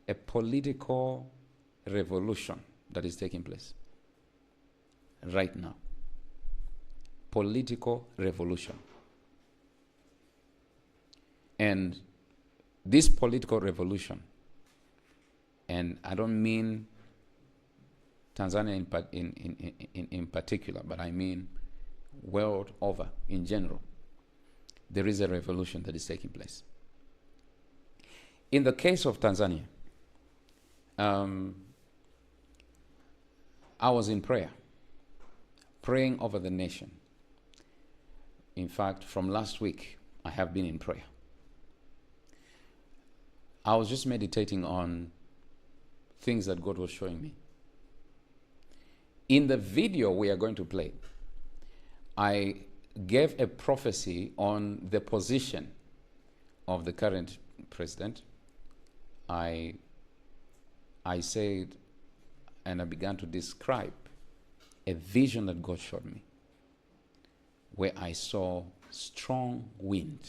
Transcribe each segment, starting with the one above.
a political revolution that is taking place right now. Political revolution. And this political revolution, and I don't mean Tanzania in particular, but I mean world over in general, there is a revolution that is taking place. In the case of Tanzania, I was in prayer, praying over the nation. In fact, from last week, I have been in prayer. I was just meditating on things that God was showing me. In the video we are going to play, I gave a prophecy on the position of the current president. I said, and I began to describe a vision that God showed me, where I saw strong wind.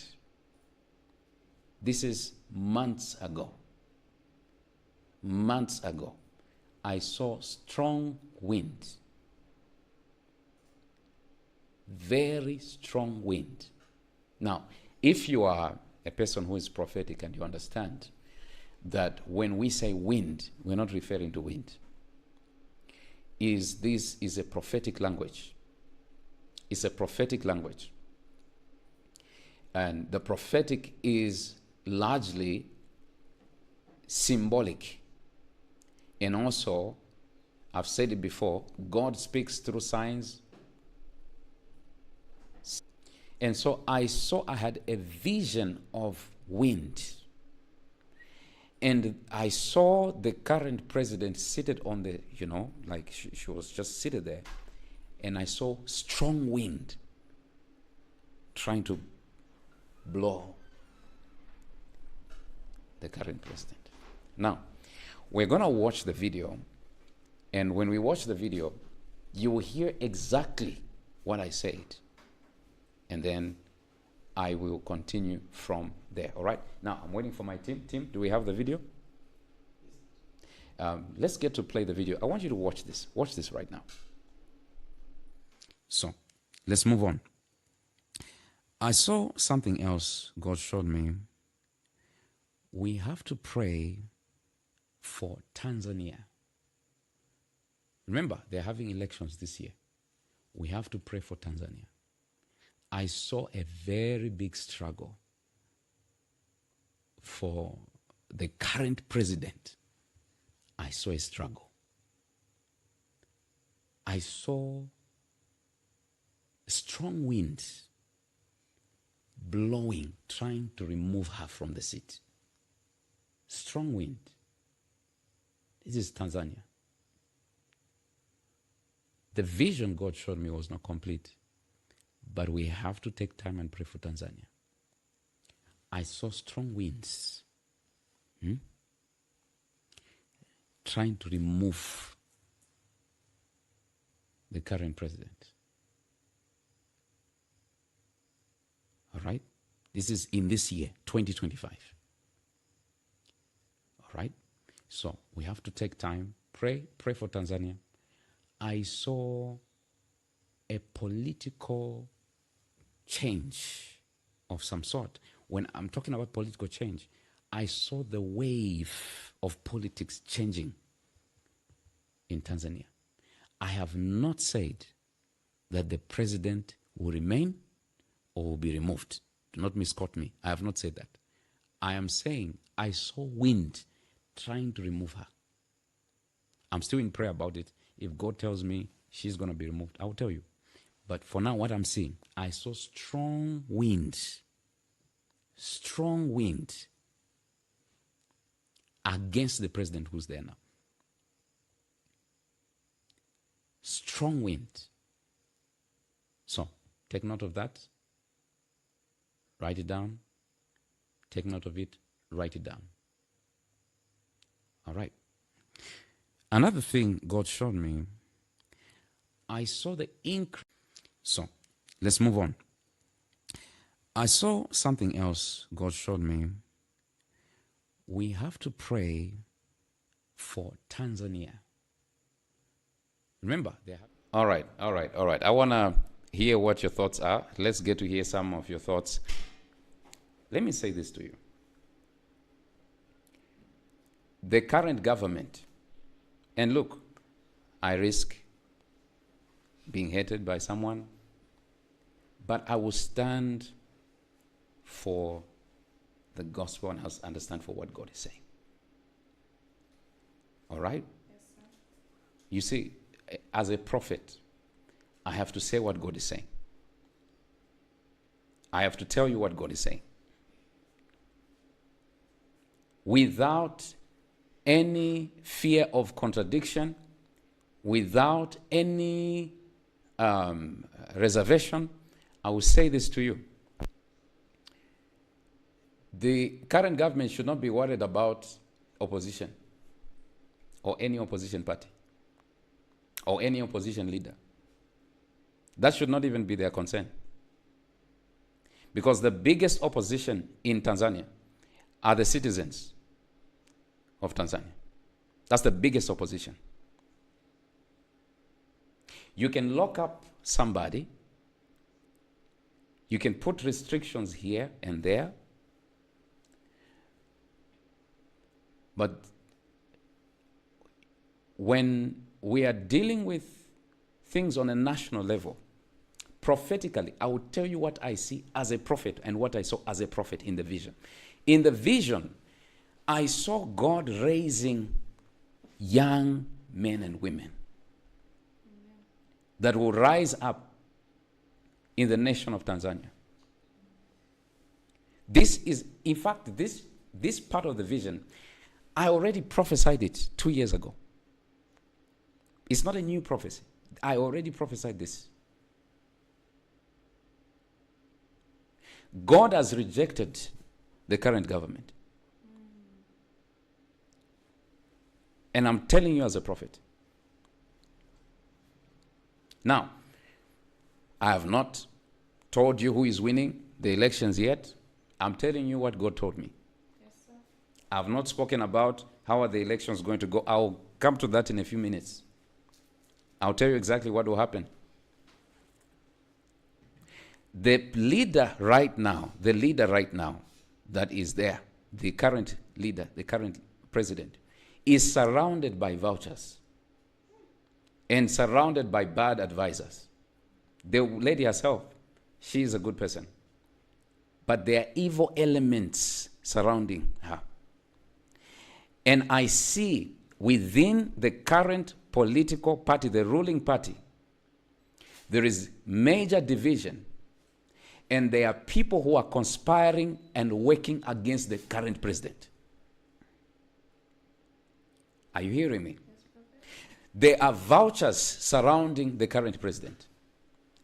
This is months ago. Months ago, I saw strong wind. Very strong wind. Now, if you are a person who is prophetic and you understand that when we say wind, we're not referring to wind. This is a prophetic language. It's a prophetic language. And the prophetic is largely symbolic. And also, I've said it before, God speaks through signs. And so I had a vision of wind. And I saw the current president seated on the, like she was just seated there. And I saw strong wind trying to blow the current president. Now, we're going to watch the video. And when we watch the video, you will hear exactly what I said. And then I will continue from there. All right? Now, I'm waiting for my team. Team, do we have the video? Let's get to play the video. I want you to watch this. Watch this right now. So, let's move on. I saw something else God showed me. We have to pray for Tanzania. Remember, they're having elections this year. We have to pray for Tanzania. I saw a very big struggle for the current president. I saw a struggle. I saw strong winds blowing, trying to remove her from the seat. Strong wind. This is Tanzania. The vision God showed me was not complete, but we have to take time and pray for Tanzania. I saw strong winds trying to remove the current president. All right? This is in this year, 2025. All right? So we have to take time, pray for Tanzania. I saw a political change of some sort. When I'm talking about political change, I saw the wave of politics changing in Tanzania. I have not said that the president will remain or will be removed. Do not misquote me. I have not said that. I am saying I saw wind trying to remove her. I'm still in prayer about it. If God tells me she's going to be removed, I'll tell you. But for now, what I'm seeing, I saw strong wind against the president who's there now. Strong wind. So, take note of that. Write it down. Take note of it. Write it down. All right. Another thing God showed me, I saw the increase. So, let's move on. I saw something else God showed me. We have to pray for Tanzania. Remember, all right. I want to hear what your thoughts are. Let's get to hear some of your thoughts. Let me say this to you. The current government, and look, I risk being hated by someone, but I will stand for the gospel and understand for what God is saying. All right? Yes, sir. You see, as a prophet, I have to say what God is saying. I have to tell you what God is saying. Without any fear of contradiction, without any reservation, I will say this to you. The current government should not be worried about opposition or any opposition party or any opposition leader. That should not even be their concern. Because the biggest opposition in Tanzania are the citizens of Tanzania. That's the biggest opposition. You can lock up somebody, you can put restrictions here and there, but when we are dealing with things on a national level, prophetically, I will tell you what I see as a prophet and what I saw as a prophet in the vision. In the vision, I saw God raising young men and women that will rise up in the nation of Tanzania. This is, in fact, this part of the vision, I already prophesied it 2 years ago. It's not a new prophecy. I already prophesied this. God has rejected the current government. And I'm telling you as a prophet. Now, I have not told you who is winning the elections yet. I'm telling you what God told me. Yes, sir. I have not spoken about how are the elections going to go. I'll come to that in a few minutes. I'll tell you exactly what will happen. The leader right now that is there, the current leader, the current president, is surrounded by vouchers and surrounded by bad advisors. The lady herself, she is a good person. But there are evil elements surrounding her. And I see within the current political party, the ruling party, there is major division. And there are people who are conspiring and working against the current president. Are you hearing me? There are vouchers surrounding the current president.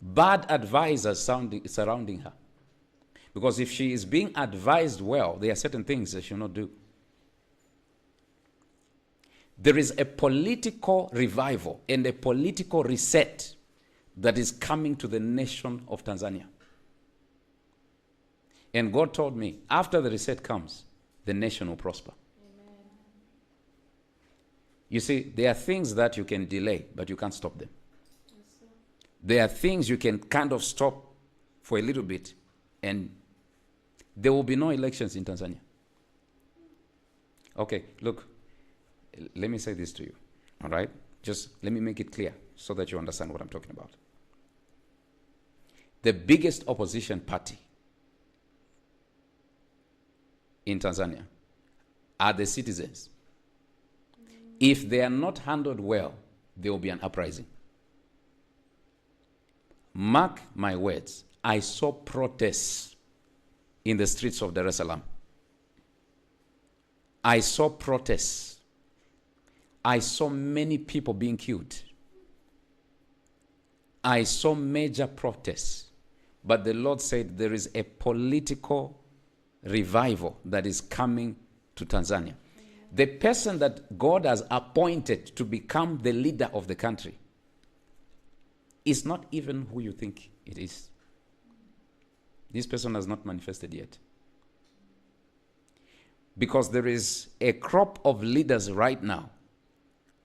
Bad advisors surrounding her. Because if she is being advised well, there are certain things that she will not do. There is a political revival and a political reset that is coming to the nation of Tanzania. And God told me, after the reset comes, the nation will prosper. Amen. You see, there are things that you can delay, but you can't stop them. Yes, sir. There are things you can kind of stop for a little bit, and there will be no elections in Tanzania. Okay, look, let me say this to you, all right? Just let me make it clear so that you understand what I'm talking about. The biggest opposition party in Tanzania are the citizens. If they are not handled well, there will be an uprising. Mark my words, I saw protests in the streets of Dar es Salaam. I saw protests. I saw many people being killed. I saw major protests. But the Lord said there is a political revival that is coming to Tanzania. The person that God has appointed to become the leader of the country is not even who you think it is. This person has not manifested yet. Because there is a crop of leaders right now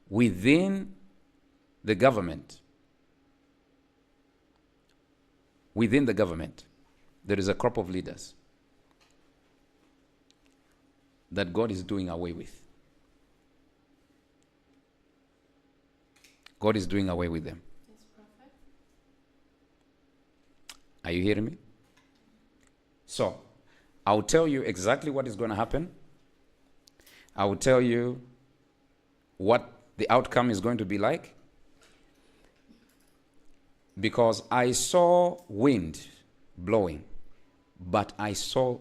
within the government, there is a crop of leaders that God is doing away with. God is doing away with them. Yes, Prophet. Are you hearing me? So, I'll tell you exactly what is going to happen. I will tell you what the outcome is going to be like. Because I saw wind blowing, but I saw